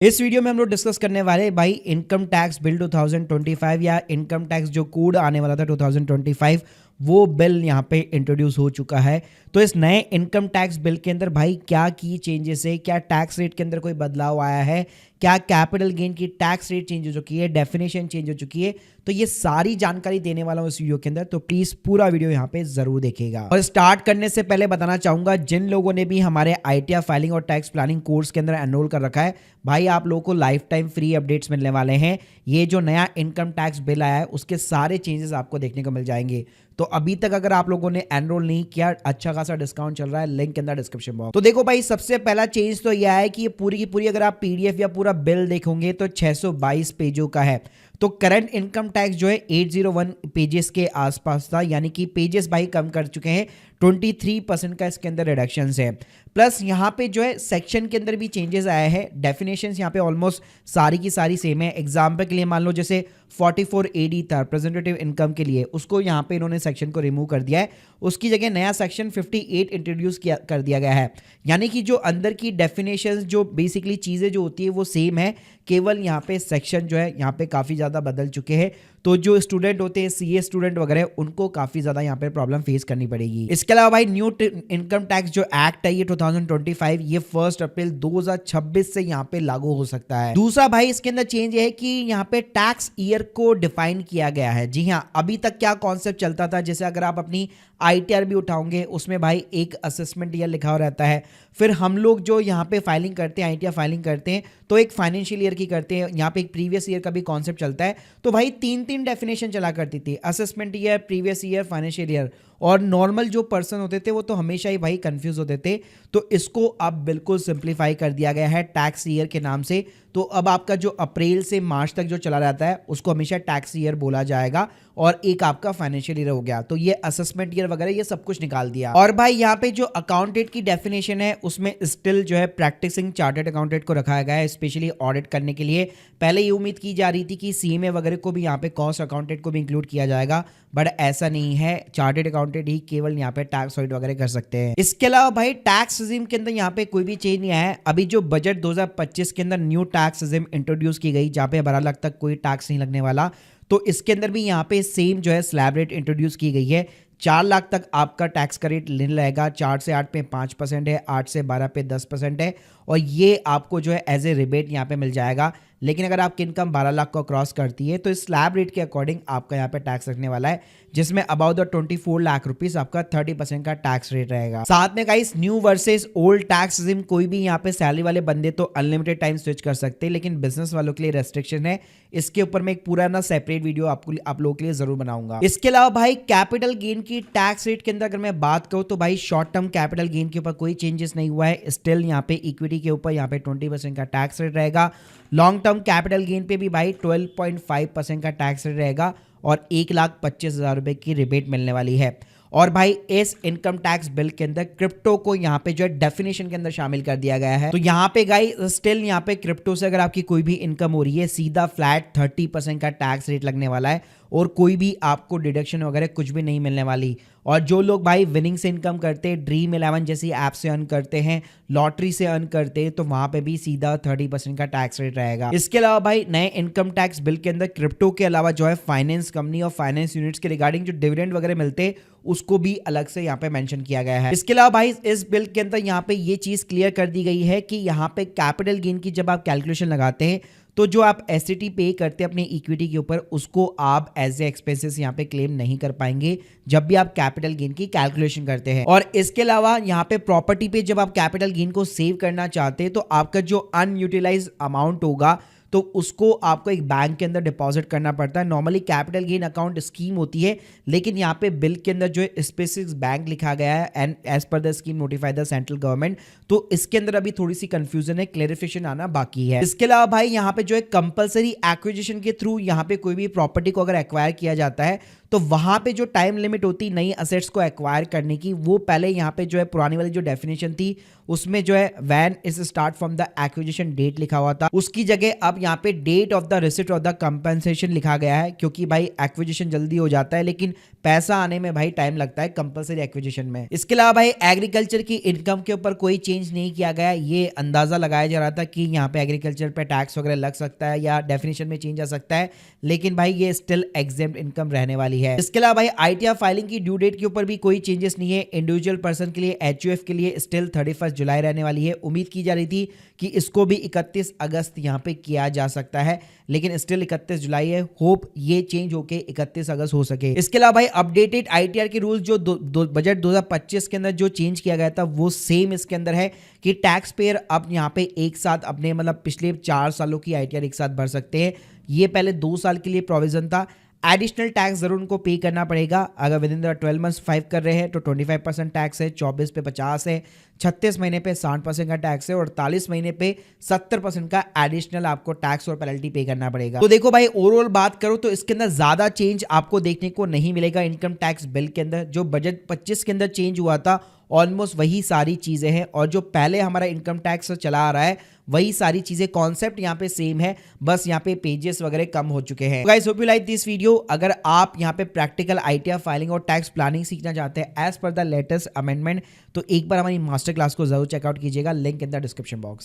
इस वीडियो में हम लोग डिस्कस करने वाले भाई इनकम टैक्स बिल 2025 या इनकम टैक्स जो कोड आने वाला था 2025 वो बिल यहाँ पे इंट्रोड्यूस हो चुका है। तो इस नए इनकम टैक्स बिल के अंदर भाई क्या की चेंजेस है, क्या टैक्स रेट के अंदर कोई बदलाव आया है, क्या कैपिटल गेन की टैक्स रेट चेंज हो चुकी है, डेफिनेशन चेंज हो चुकी है, तो ये सारी जानकारी देने वाला हूं इस वीडियो के अंदर। तो प्लीज पूरा वीडियो यहाँ पे जरूर देखिएगा। और स्टार्ट करने से पहले बताना चाहूंगा जिन लोगों ने भी हमारे आईटीआर फाइलिंग और टैक्स प्लानिंग कोर्स के अंदर एनरोल कर रखा है भाई, आप लोगों को लाइफ टाइम फ्री अपडेट्स मिलने वाले हैं। ये जो नया इनकम टैक्स बिल आया है उसके सारे चेंजेस आपको देखने को मिल जाएंगे। तो अभी तक अगर आप लोगों ने एनरोल नहीं किया, अच्छा खासा डिस्काउंट चल रहा है, लिंक के अंदर डिस्क्रिप्शन बॉक्स। तो देखो भाई, सबसे पहला चेंज तो यह है कि ये पूरी की पूरी अगर आप पीडीएफ या पूरा बिल देखोगे तो 622 पेजों का है। तो करंट इनकम टैक्स जो है 801 पेजेस के आसपास था, यानी कि पेजेस भाई कम कर चुके हैं। 23% का इसके अंदर रिडक्शन है। प्लस यहाँ पे जो है सेक्शन के अंदर भी चेंजेस आए हैं। डेफिनेशंस यहाँ पे ऑलमोस्ट सारी की सारी सेम है। एग्जाम्पल के लिए मान लो जैसे 44 AD था रिप्रेजेंटेटिव इनकम के लिए, उसको यहाँ पे इन्होंने सेक्शन को रिमूव कर दिया है। उसकी जगह नया सेक्शन 58 इंट्रोड्यूस कर दिया गया है। यानी कि जो अंदर की डेफिनेशंस जो बेसिकली चीज़ें जो होती है वो सेम है, केवल यहाँ पे सेक्शन जो है यहाँ पे काफ़ी ज़्यादा बदल चुके हैं। तो जो स्टूडेंट होते हैं सीए स्टूडेंट वगैरह, उनको काफ़ी ज़्यादा यहाँ पे प्रॉब्लम फेस करनी पड़ेगी। इसके अलावा भाई न्यू इनकम टैक्स जो एक्ट है ये 2025 ये 1 अप्रैल 2026 से यहाँ पे लागू हो सकता है। दूसरा भाई इसके अंदर चेंज है कि यहाँ पे टैक्स ईयर को डिफाइन किया गया है। जी हाँ, अभी तक क्या कॉन्सेप्ट चलता था, जैसे अगर आप अपनी आईटीआर भी उठाओगे उसमें भाई एक असेसमेंट ईयर लिखा हुआ रहता है। फिर हम लोग जो यहाँ पे फाइलिंग करते हैं, आईटीआर फाइलिंग करते हैं, तो एक फाइनेंशियल ईयर की करते हैं, यहाँ पे एक प्रीवियस ईयर का भी कॉन्सेप्ट चलता है। तो भाई तीन डेफिनेशन चला करती थी, assessment year, previous year, financial year. और नॉर्मल जो पर्सन होते थे वो तो हमेशा ही भाई कंफ्यूज होते थे। तो इसको अब बिल्कुल सिंप्लीफाई कर दिया गया है टैक्स ईयर के नाम से। तो अब आपका जो अप्रैल से मार्च तक जो चला रहता है उसको हमेशा टैक्स ईयर बोला जाएगा, और एक आपका फाइनेंशियल ईयर हो गया। तो ये असेसमेंट ईयर वगैरह ये सब कुछ निकाल दिया। और भाई यहाँ पे जो अकाउंटेंट की डेफिनेशन है उसमें स्टिल जो है प्रैक्टिसिंग चार्टर्ड अकाउंटेंट को रखा गया है स्पेशली ऑडिट करने के लिए। पहले ये उम्मीद की जा रही थी कि सीएमए वगैरह को भी यहाँ पे कॉस्ट अकाउंटेंट को भी इंक्लूड किया जाएगा, बट ऐसा नहीं है। चार्टर्ड अकाउंटेंट ही केवल यहाँ पे टैक्स ऑडिट वगैरह कर सकते हैं। इसके अलावा भाई टैक्स रिजिम के अंदर यहाँ पे कोई भी चेंज नहीं आया है। अभी जो बजट 2025 के अंदर न्यू टैक्स रिजिम इंट्रोड्यूस की गई जहाँ पे 12 लाख तक कोई टैक्स नहीं लगने वाला, तो इसके अंदर भी यहाँ पे सेम जो है स्लैब रेट इंट्रोड्यूस की गई है। 4 लाख तक आपका टैक्स का रेट लेने रहेगा। 4 से 8 पे 5% है, 8 से 12 पे 10% है, और ये आपको जो है एज ए रिबेट यहाँ पे मिल जाएगा। लेकिन अगर आपकी इनकम 12 लाख को क्रॉस करती है तो इस स्लैब रेट के अकॉर्डिंग आपका यहाँ पे टैक्स रखने वाला है, जिसमें अबाउट द 24 लाख रुपीस आपका 30% का टैक्स रेट रहेगा। साथ में guys new versus old tax regime, कोई भी यहाँ पे सैलरी वाले बंदे तो अनलिमिटेड टाइम स्विच कर सकते हैं, लेकिन बिजनेस वालों के लिए रेस्ट्रिक्शन है। इसके ऊपर मैं एक पूरा ना सेपरेट वीडियो आप लोगों के लिए जरूर बनाऊंगा। इसके अलावा भाई कैपिटल गेन की टैक्स रेट के अंदर अगर मैं बात करूं तो भाई शॉर्ट टर्म कैपिटल गेन के ऊपर कोई चेंजेस नहीं हुआ है। स्टिल यहाँ पे इक्विटी के ऊपर यहाँ पे 20% का टैक्स रेट रहेगा। लॉन्ग टर्म कैपिटल गेन पे भी भाई 12.5% का टैक्स रेट रहेगा, और 1,25,000 रुपए की रिबेट मिलने वाली है। और भाई इस इनकम टैक्स बिल के अंदर क्रिप्टो को यहाँ पे जो है डेफिनेशन के अंदर शामिल कर दिया गया है। तो यहाँ पे गाइस स्टिल यहाँ पे क्रिप्टो से अगर आपकी कोई भी इनकम हो रही है, सीधा फ्लैट 30% का टैक्स रेट लगने वाला है, और कोई भी आपको डिडक्शन वगैरह कुछ भी नहीं मिलने वाली। और जो लोग भाई विनिंग से इनकम करते हैं, ड्रीम 11 जैसी ऐप से अर्न करते हैं, लॉटरी से अर्न करते हैं, तो वहां पे भी सीधा 30% का टैक्स रेट रहेगा। इसके अलावा भाई नए इनकम टैक्स बिल के अंदर क्रिप्टो के अलावा जो है फाइनेंस कंपनी और फाइनेंस यूनिट्स के रिगार्डिंग जो डिविडेंड वगैरह मिलते हैं उसको भी अलग से यहाँ पे मेंशन किया गया है। इसके अलावा भाई इस बिल के अंदर यहाँ पे ये चीज क्लियर कर दी गई है कि यहाँ पे कैपिटल गेन की जब आप कैलकुलेशन लगाते हैं तो जो आप एसटीटी पे करते हैं अपने इक्विटी के ऊपर, उसको आप एज ए एक्सपेंसेस यहाँ पे क्लेम नहीं कर पाएंगे जब भी आप कैपिटल गेन की कैलकुलेशन करते हैं। और इसके अलावा यहाँ पे प्रॉपर्टी पे जब आप कैपिटल गेन को सेव करना चाहते हैं तो आपका जो अनयूटिलाइज अमाउंट होगा तो उसको आपको एक बैंक के अंदर डिपॉजिट करना पड़ता है। Normally capital gain account scheme होती है, लेकिन यहाँ पे बिल के अंदर जो है स्पेसिफिक बैंक लिखा गया है, and as per the scheme notified the central government. तो इसके अंदर अभी थोड़ी सी कंफ्यूजन है, क्लेरिफिकेशन आना बाकी है। इसके अलावा भाई यहाँ पे जो है कंपलसरी एक्विजिशन के थ्रू यहाँ पे कोई भी प्रॉपर्टी को अगर एक्वायर किया जाता है तो वहां पे जो टाइम लिमिट होती नई असेट्स को एक्वायर करने की, वो पहले यहाँ पे जो है पुरानी वाली जो डेफिनेशन थी उसमें जो है when is start from the acquisition date लिखा हुआ था, उसकी जगह अब यहाँ पे date of the receipt of the compensation लिखा गया है, क्योंकि भाई एक्विजिशन जल्दी हो जाता है लेकिन पैसा आने में भाई टाइम लगता है कंपलसरी एक्विजिशन में। इसके अलावा भाई एग्रीकल्चर की इनकम के ऊपर कोई चेंज नहीं किया गया। ये अंदाजा लगाया जा रहा था कि यहाँ पे एग्रीकल्चर पे टैक्स वगैरह लग सकता है या डेफिनेशन में चेंज आ सकता है, लेकिन भाई ये स्टिल एग्जेम्प्ट इनकम रहने वाली है। इसके अलावा भाई आईटीआर फाइलिंग की ड्यू डेट के ऊपर भी कोई चेंजेस नहीं है। इंडिविजुअल पर्सन के लिए एचयूएफ के लिए स्टिल 31 जुलाई रहने वाली है। उम्मीद की जा रही थी कि इसको भी 31 अगस्त यहाँ पे किया जा सकता है, लेकिन स्टिल 31 जुलाई है। होप ये चेंज होके 31 अगस्त हो सके। इसके अलावा भाई अपडेटेड आईटीआर के रूल्स जो बजट 2025 के अंदर जो चेंज किया गया था वो सेम इसके अंदर है कि टैक्स पेयर अब यहाँ पे एक साथ अपने मतलब पिछले 4 सालों की आईटीआर एक साथ भर सकते हैं। ये पहले 2 साल के लिए प्रोविजन था। एडिशनल टैक्स जरूर उनको पे करना पड़ेगा। अगर विद इन द 12 मंथ्स 5 कर रहे हैं तो 25% टैक्स है, 24 पे 50 है, 36 महीने पे 60% का टैक्स है और 48 महीने पे 70% का एडिशनल आपको टैक्स और पेनल्टी पे करना पड़ेगा। तो देखो भाई ओवरऑल बात करो तो इसके अंदर ज्यादा चेंज आपको देखने को नहीं मिलेगा। इनकम टैक्स बिल के अंदर जो बजट 25 के अंदर चेंज हुआ था ऑलमोस्ट वही सारी चीजें हैं, और जो पहले हमारा इनकम टैक्स चला आ रहा है वही सारी चीजें, कॉन्सेप्ट यहाँ पे सेम है, बस यहाँ पे पेजेस वगैरह कम हो चुके हैं। Guys hope you like this video. अगर आप यहाँ पे प्रैक्टिकल आईटीआर फाइलिंग और टैक्स प्लानिंग सीखना चाहते हैं as per the latest amendment, तो एक बार हमारी मास्टर क्लास को जरूर चेकआउट कीजिएगा, link in the description box.